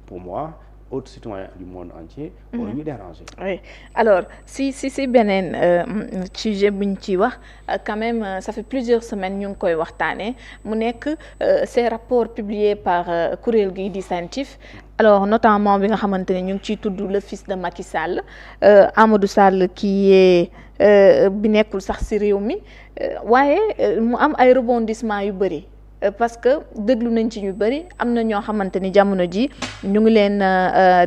pour moi autres citoyens du monde entier moo ñu déranger. Oui alors si beneen sujet bu ñu ciy wax quand même ça fait plusieurs semaines ñu ngi koy waxtaanee mu nekk ces rapports publiés par kuréel gi di CENTIF alors notamment bi nga xamante ne ñu ngi ciy tudd le fils de Macky Sall Amadou Sall qui est bi nekkul sax ci réew mi waaye mu am ay rebondissement yu bëri. Parce que déglu nañ ci ñu bëri am na ñoo xamante ni jamono ji ñu ngi leen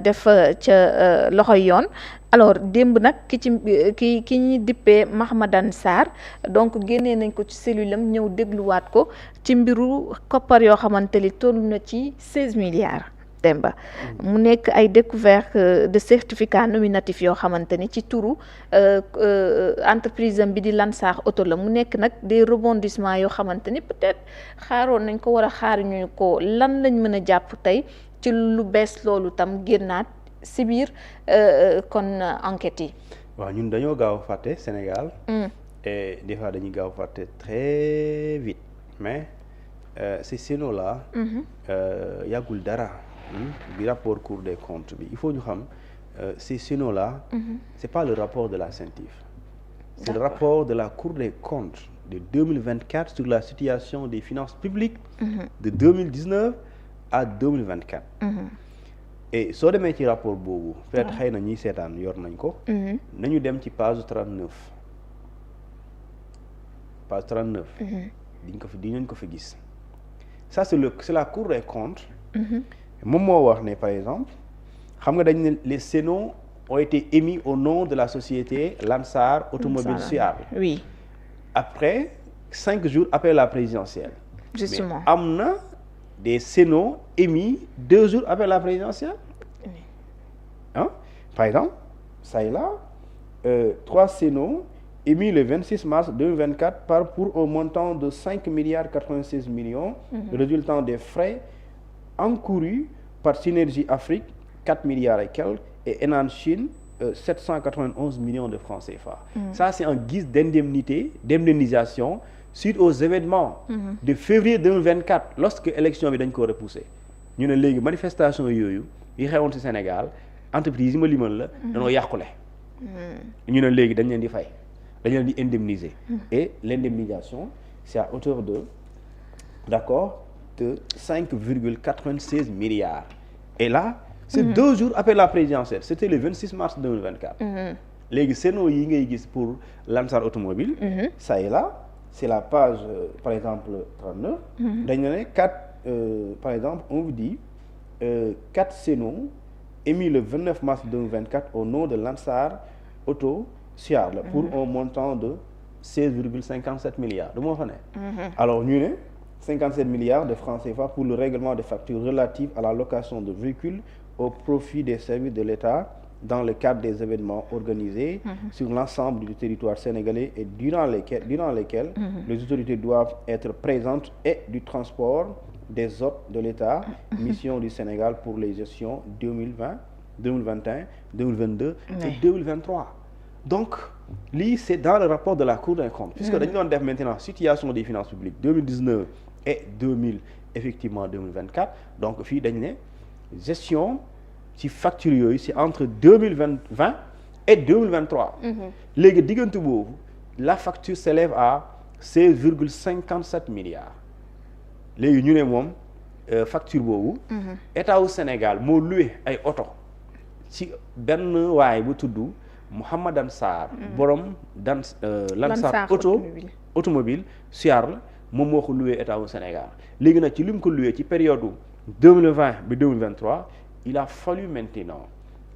def ca loxoy yoon alors démb nag ki ñi dippee Mahmadane Sarr donc génnee nañ ko ci cellule am ñëw dégluwaat ko ci mbiru koppar yoo xamante ni toll na ci 16 milliards Demba mu nekk ay découverte de certificat nominatif yoo xamante ni ci turu entreprise am bi di Lansar Auto la mu nekk nag des rebondissements yoo xamante ni peut-être xaaroon nañ ko war a xaaruñu ko lan lañ mën a jàpp tey ci lu bees loolu tam génnaat si biir kon enquête yi. waaw ñun dañoo gaaw a fàtte Sénégal. Et des fois dañuy gaaw a fàtte très vite mais ces signaux-là. yàggul dara. bi rapport Cour des comptes bi il faut ñu xam ces signaux-là. c'est pas le rapport de la CENTIF. c'est le rapport de la Cour des comptes de 2024 sur la situation des finances publiques. de 2019 à 2024. et soo demee ci rapport boobu. peut-être xëy na ñiy seetaan yor nañ ko. nañu dem ci page 39. page 39. dinañ ko fi gis. ça c'est la Cour des comptes. moom moo wax ne par exemple xam nga dañ ne les cénaux ont été émis au nom de la société Lansar Automobile SUAB. Oui. après 5 jours après la présidentielle. Justement. mais am na des cénaux émis 2 jours après la présidentielle. Hein? Par exemple ça y est là 3 cénaux émis le 26 mars 2024 pour un montant de 5 milliards 96 millions. Résultant des frais encouru par Synergie Afrique 4 milliards et quelques et Enan Chine 791 millions de francs CFA. Ça c'est en guise d'indemnisation suite aux événements de février 2024 lorsque élection bi dañ ko repoussé ñu ne léegi manifestation yooyu yi xewoon ci Sénégal entreprise yi ma limal la dañoo yàqule ñu ne léegi dañ leen di fay dañ leen di indemniser et l'indemnisation c'est à hauteur de d'accord de 5,96 milliards. Et là, c'est 2 jours après la présidentielle. C'était le 26 mars 2024. léegi cénaux yi ngay gis pour Lansar Automobile. ça y est là, c'est la page par exemple 39. dañ ne 4 par exemple on vous dit 4 cénaux émis le 29 mars 2024 au nom de Lansar Auto SUAB pour un montant de 16,57 milliards. du moo fa ne. alors ñu ne 57 milliards de francs CFA pour le règlement des factures relatives à la location de véhicules au profit des services de l'État dans le cadre des événements organisés sur l'ensemble du territoire sénégalais et durant lesquels les autorités doivent être présentes et du transport des hôtes de l'État, mission du Sénégal pour les gestions 2020, 2021, 2022 et 2023. Donc, lii c'est dans le rapport de la Cour des comptes puisque dañu doon def maintenant situation des finances publiques 2019 et 2024 donc fii dañ ne gestion ci facture yooyu c'est entre 2020 et 2023 léegi diggante boobu la facture s'élève à 16,57 milliards léegi ñu ne moom facture boobu état wu Sénégal moo loué ay oto ci benn waay bu tudd Mahmadane Sarr borom Lansar automobile SUAB la moom moo ko loué état wu Sénégal léegi nag ci li mu ko loué ci période 2020 bi 2023 il a fallu maintenant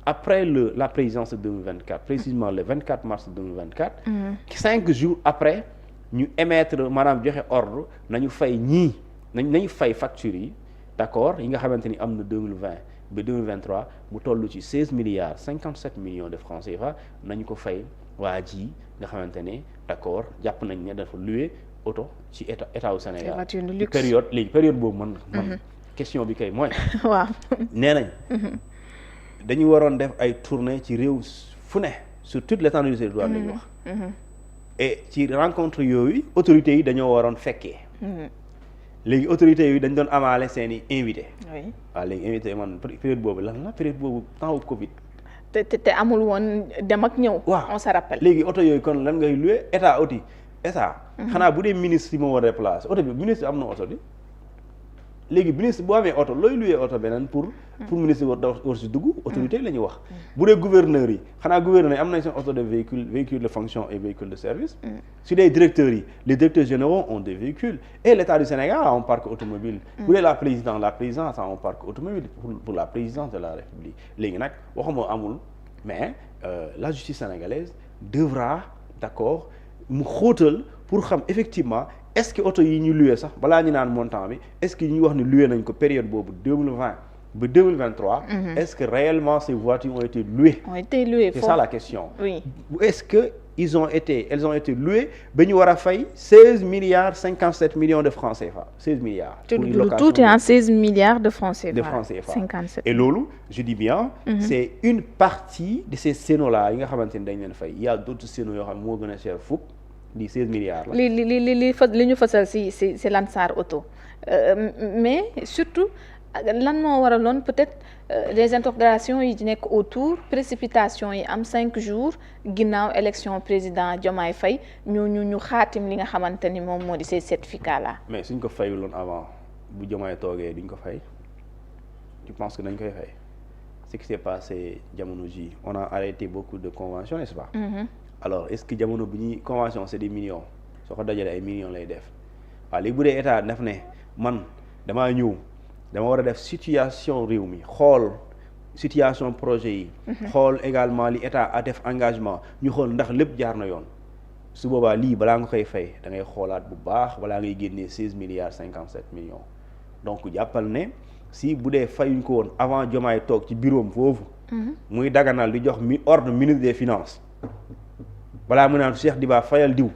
après la présidence de 2024 précisément le 24 mars 2024 5 jours après ñu émettre maanaam joxe ordre nañu fay ñii nañu fay factures yi d'accord yi nga xamante ni am na 2020 ba 2023 mu toll ci 16 milliards 57 millions de francs CFA nañu ko fay waa ji nga xamante ne d'accord jàpp nañ ne dafa loué oto ci état wu Sénégal période boobu man question bi kay mooy waaw nee nañ dañu waroon def ay tournée ci réew fu ne sur toute l'étendue du territoire lañu wax et ci rencontre yooyu autorités yi dañoo waroon fekkee léegi autorités yi dañ doon amaale seen i invité. oui waaw léegi invité man période boobu lan la période boobu temps wu Covid. te amul woon dem ak ñëw. waaw on se rappelle. léegi oto yooyu kon lan ngay loué état oti état. xanaa bu dee ministre yi moo war a déplacé oto bi ministre am na oto bi. léegi ministre boo amee oto looy loué oto beneen pour ministre war si dugg autorité yi la ñuy wax. bu dee gouverneur yi xanaa gouverneur yi am nañ seen oto de véhicule de fonction et véhicule de service. su dee directeurs yi les directeurs généraux ont des véhicules et l' état du Sénégal a un parc automobile. bu dee la présidence a un parc automobile pour la présidence de la République léegi nag waxuma amul mais la justice sénégalaise devra d'accord mu xóotal pour xam effectivement. est-ce que oto yi ñu loué sax balaa ñu naan montant bi est-ce que ñu wax ne loué nañ ko période boobu 2020 ba 2023. Est-ce que réellement ces voitures ont été louées? C'est ça la question. Oui. Est-ce que elles ont été louées ba ñu war a fay 16 milliards 57 millions de francs CFA 16 milliards. pour une location tout est en 16 milliards de francs CFA. De francs CFA 57. Et loolu je dis bien. C'est une partie de ces scénos là yi nga xamante ni dañ leen fay il y a d'autres scénos yoo xam moo gën a cher fukk. di 16 milliards la. li ñu fasal si Lansar Auto mais surtout lan moo waraloon peut-être les interrogations yi di nekk autour précipitation yi am 5 jours ginnaaw élection président Diomaye Faye ñu xaatim li nga xamante ni moom moo di ces certificats là. mais suñ ko fayuloon avant bu Diomaye toogee duñ ko fay tu penses que dañ koy fay ce qui s'est passé jamono ji on a arrêté beaucoup de conventions n'est-ce pas. Alors est-ce que jamono bi ñuy convention c'est des millions soo ko dajalee ay millions lay def waaw léegi bu dee état daf ne man damaa ñëw dama war a def situation réew mi xool situation projet yi. xool également li état a def engagement ñu xool ndax lépp jaar na yoon su boobaa lii balaa nga koy fay da ngay xoolaat bu baax balaa ngay génnee 16 milliards 57 millions donc jàppal ne si bu dee fayuñ ko woon avant Diomaye toog ci bureau am foofu. muy daganal di jox ordre ministre des finances. balaa mu naan Cheikh Diba fayal diw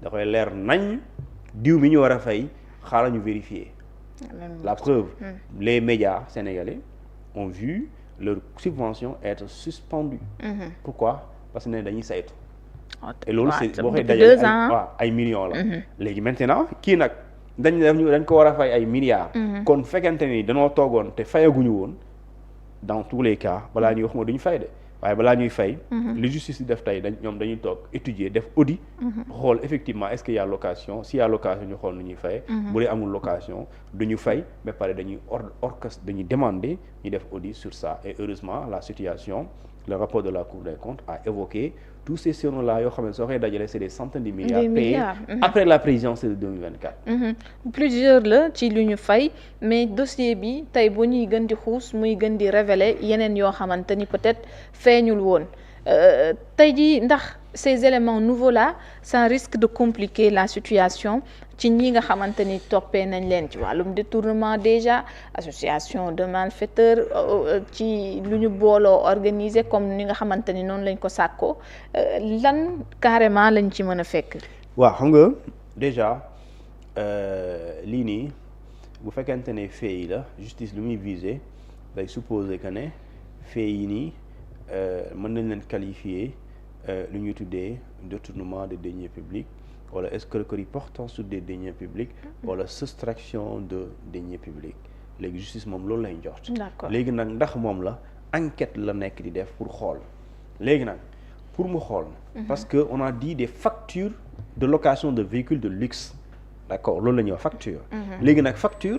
da koy leer nañ diw mi ñu war a fay xaaral ñu vérifier la preuve les médias sénégalais ont vu leur subvention être suspendue. Pourquoi? Parce que ne dañuy saytu et loolu c'est boo koy dajale ay millions la léegi maintenant kii nag dañ ko war a fay ay milliards kon fekkente ni dañoo toogoon te fayaguñu woon dans tous les cas balaa ñuy wax moo duñu fay de waaye balaa ñuy fay li justice def tey dañuy toog étudier def audit xool effectivement est-ce qu'il y a location s'il y a location ñu xool nu ñuy fay bu dee amul location duñu fay ba pare dañuy dañuy demander ñu def audit sur ça et heureusement la situation le rapport de la Cour des comptes a évoqué tous ces scénarios-là yoo xam ne soo koy dajale c'est des centaines de milliards payés après la présidentielle de 2024 plusieurs la ci lu ñu fay mais dossier bi tey bu ñuy gën di xuus muy gën di révéler yeneen yoo xamante ni peut-être feeñul woon tey jii ndax ces éléments nouveaux là ça risque de compliquer la situation ci ñi nga xamante ni toppee nañ leen ci wàllum détournement déjà association de malfaiteurs ci lu ñu booloo organisé comme ni nga xamante ni noonu lañ ko sàkkoo lan carrément lañ ci mën a fekk. waaw xam nga déjà lii nii bu fekkente ne fait yi la justice lu muy viser day supposer que ne fait yi nii mën nañ leen qualifier lu ñuy tuddee détournement de deniers publics wala escroquerie portant sur des deniers publics wala soustraction de deniers publics léegi justice moom loolu lay jox. D'accord. léegi nag ndax moom la enquête la nekk di def pour xool léegi nag pour mu xool. parce que on a dit des factures de location de véhicules de luxe d'accord loolu la ñuy wax facture. léegi nag facture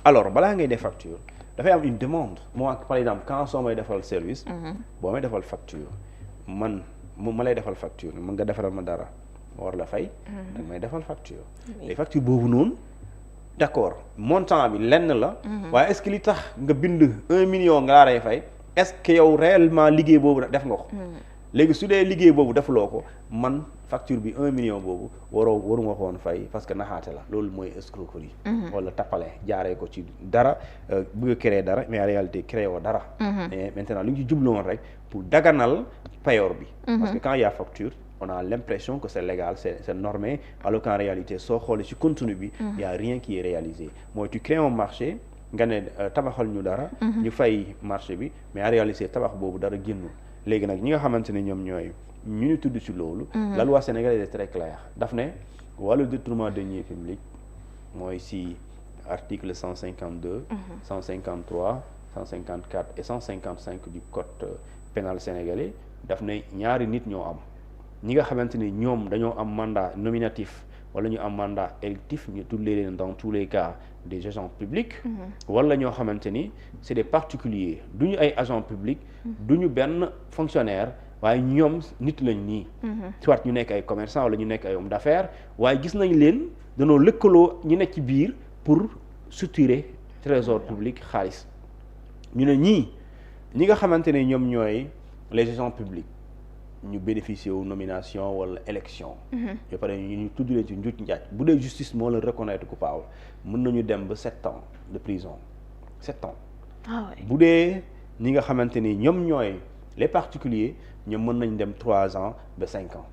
alors balaa ngay def facture dafay am une demande moi par exemple quand soo may defal service. boo may defal facture man ma lay defal facture mën nga defaral ma dara. ma war la fay. da may defal facture. les factures boobu noonu d'accord montant bi lenn la. waaye est-ce que li tax nga bind 1 million nga laa fay est-ce que yow réellement liggéey boobu nag def nga ko. léegi su dee liggéey boobu defuloo ko man facture bi 1 million boobu waruma ko woon fay parce que naxaate la loolu mooy escroquerie. wala tappale jaaree ko ci dara bëgg a créer dara mais en réalité créer woo dara. mais maintenant li ñu ci jublu woon rek pour daganal payoor bi. parce que quand il y a facture. on a l'impression que c'est légal c'est normé alors qu'en réalité soo xoolee ci contenu bi il y a rien qui est réalisé mooy tu crées un marché nga ne tabaxal ñu dara ñu fay marché bi mais en réalité tabax boobu dara génnul léegi nag ñi nga xamante ne ñoom ñooy ñu ni tudd ci loolu la loi sénégalaise est très claire daf ne wàllu détournement de deniers publics mooy si article 152 153 154 et 155 du code pénal sénégalais daf ne ñaari nit ñoo am ñi nga xamante ni ñoom dañoo am mandat nominatif wala ñu am mandat électif ñu tuddee leen dans tous les cas des agents publics wala ñoo xamante ni c'est des particuliers du ñu ay agents publics du ñu benn fonctionnaire waaye ñoom nit lañ nii soit ñu nekk ay commerçants wala ñu nekk ay hommes d'affaires waaye gis nañ leen danoo lëkkaloo ñu nekk ci biir pour soutirer trésor public xaalis ñu ne ñi nga xamante ne ñoom ñooy les agents publics ñu bénéficier wu nomination wala élection ba pare ñu tudd leen ci njuuj njaaj bu dee justice moo leen reconnaître coupable mën nañu dem ba 7 ans de prison 7 ans bu dee ñi nga xamante ni ñoom ñooy les particuliers ñoom mën nañ dem 3 ans ba 5 ans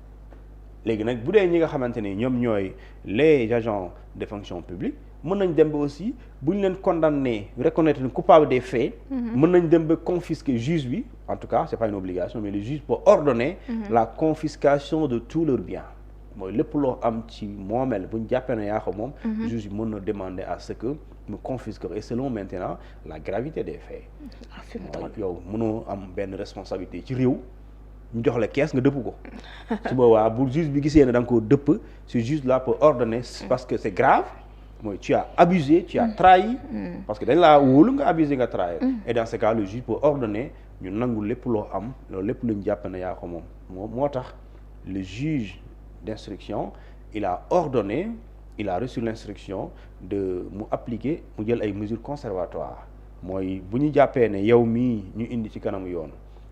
léegi nag bu dee ñi nga xamante ni ñoom ñooy les agents de fonction publique mën nañ dem ba aussi bu ñu leen condamné reconnaître coupable des faits mën nañ dem ba confisquer juge bi en tout cas c'est pas une obligation mais le juge peut ordonner la confiscation de tous leurs biens mooy lépp loo am ci moomeel bu ñu jàppee ne yaa ko moom juge bi mën na demander à ce que mu confisque et selon maintenant la gravité des faits mooy yow mënoo am benn responsabilité ci réew ñu jox la kees nga dëpp ko su boobaa bu juge bi gisee ne da nga koo dëpp ce juge là peut ordonner parce que c'est grave mooy tu as abusé tu as trahi parce que dañ laa wóolu nga abusé nga trahi et dans ce cas le juge peut ordonner ñu nangu lépp loo am loolu lépp lu ñu jàpp ne yaa ko moom moo tax le juge d'instruction il a ordonné il a reçu l'instruction de mu appliquer mu jël ay mesures conservatoires mooy bu ñu jàppee ne yow mii ñu indi ci kanamu yoon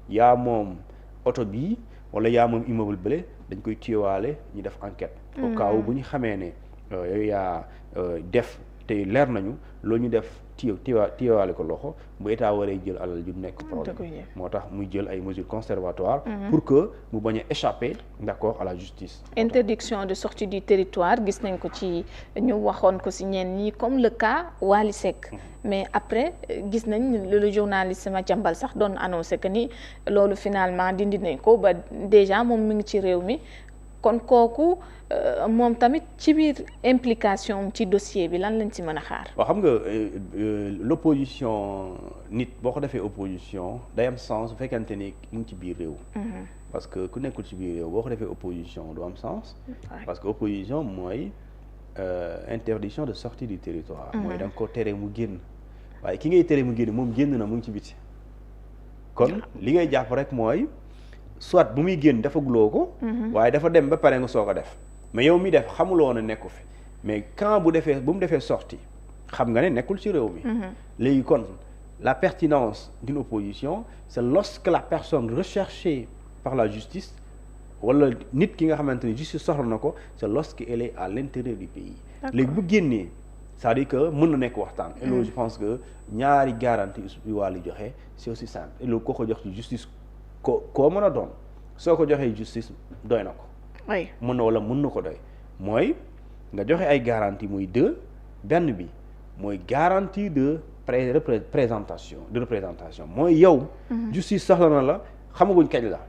yaa moom oto bii wala yaa moom immeuble bële dañ koy téyewaale ñu def enquête au cas où bu ñu xamee ne yow yaa def te leer nañu loolu ñu def téyewaale ko loxo bu état waree jël alal ju nekk problème moo tax muy jël ay mesures conservatoires pour que mu bañ a échapper d'accord à la justice. Interdiction de sortie du territoire gis nañ ko ci ñu waxoon ko ci ñenn ñi comme le cas Wally Seck mais après gis nañ le journaliste Madiambal sax doon annoncé que ni loolu finalement dindi nañ ko ba déjà moom mi ngi ci réew mi kon kooku moom tamit ci biir implication ci dossier bi lan lañ ci mën a xaar. waaw xam nga l'opposition nit boo ko defee opposition day am sens su fekkente ni mu ngi ci biir réew. parce que ku nekkul ci biir réew boo ko defee opposition du am sens. parce que opposition mooy interdiction de sortie du territoire. mooy da nga ko tere mu génn waaye ki ngay tere mu génn moom génn na mu ngi ci biti. kon li ngay jàpp rek mooy. soit bu muy génn defaguloo ko. waaye dafa dem ba pare nga soog a def. mais yow mi def xamuloo ne nekku fi mais quand bu mu defee sortie xam nga ne nekkul ci réew mi. léegi kon la pertinence d'une opposition c'est lorsque la personne recherchée par la justice wala nit ki nga xamante ni justice soxla na ko c'est lorsque elle est à l'intérieur du pays. léegi bu génnee c'est-à-dire que mën na nekk waxtaan. et loolu je pense que ñaari garantie yu Wally joxe c'est aussi simple et loolu koo ko jox ci justice. koo mën a doon soo ko joxee justice doy na ko. oui mën na wala mën na ko doy mooy nga joxe ay garantie muy benn bi mooy garantie de représentation mooy yow. justice soxla na la xamaguñ kañ la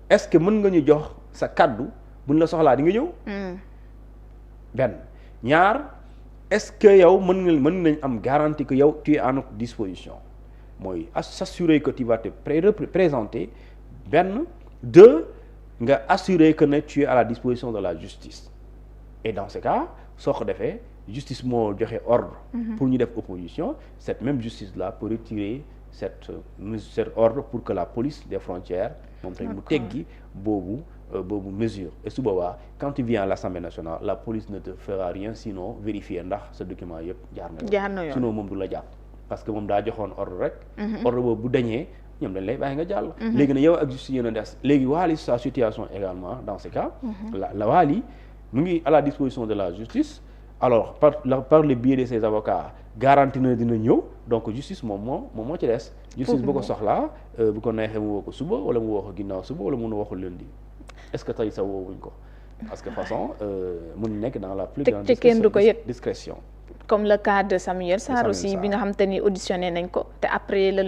est-ce que mën nga ñu jox sa kaddu buñ la soxlaa di nga ñëw. benn ñaar est-ce que yow mën nañ am garantie que yow tu es à notre disposition. mooy s'assurer que tu vas te présenter benn deux nga assurer que ne tu es à la disposition de la justice et dans ce cas soo ko defee justice moo joxe ordre pour ñu def opposition cette même justice là peut retirer cet ordre pour que la police des frontières moom tamit mu teggi boobu mesure et su boobaa quand tu viens à l'Assemblée nationale la police ne te fera rien sinon vérifier ndax sa document yëpp jaar na yoon sinon moom du la jàpp parce que moom daa joxoon ordre rek. ordre boobu bu dañee ñoom dañ lay bàyyi nga jàll. léegi nag yow ak justice yéen a des léegi Wally sa situation également dans ce cas. la Wally mu ngi à la disposition de la justice alors par le biais de ses avocats garanti na dina ñëw donc justice moom moo ci des. justice bu ko soxlaa bu ko neexee mu woo ko suba wala mu woo ko ginnaaw suba wala mun a waxul lundi est-ce que tey sa woowuñ ko parce que façon mun nekk dans la plus grande discrétion. comme le cas de Samuel Sarr aussi bi nga xam te ni auditionné nañ ko te après le